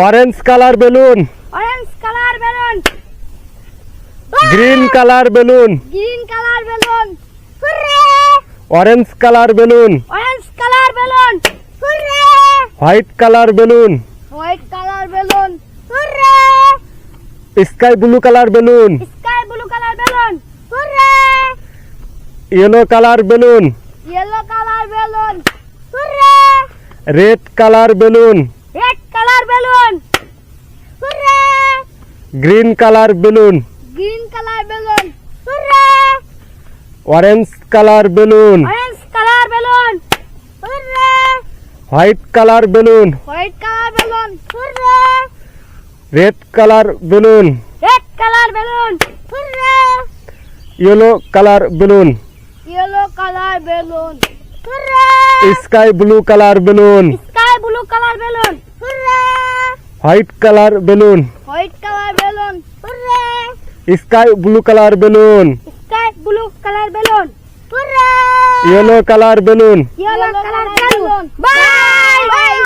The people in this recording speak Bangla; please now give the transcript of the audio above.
Orange colour balloon, orange colour balloon, green colour balloon, green colour balloon, hurray! Orange colour balloon, orange colour balloon, hurray! White colour balloon, white colour balloon, hurray! Sky blue colour balloon, sky blue colour balloon, hurray! Yellow colour balloon, yellow colour balloon, hurray! Red colour balloon, red colour balloon, hurray! Green colour balloon, green colour balloon, hurray! Orange colour balloon, orange colour balloon, hurray! White colour balloon, white colour balloon, hurray! Red colour balloon, red colour balloon, hurray! Yellow colour balloon, yellow colour balloon, hurray! Sky blue colour balloon, sky blue colour balloon, hurray! White colour balloon, white colour balloon, hurray! Sky blue colour balloon, sky blue colour balloon, hurray! Yellow colour balloon. Yellow colour balloon. Bye by.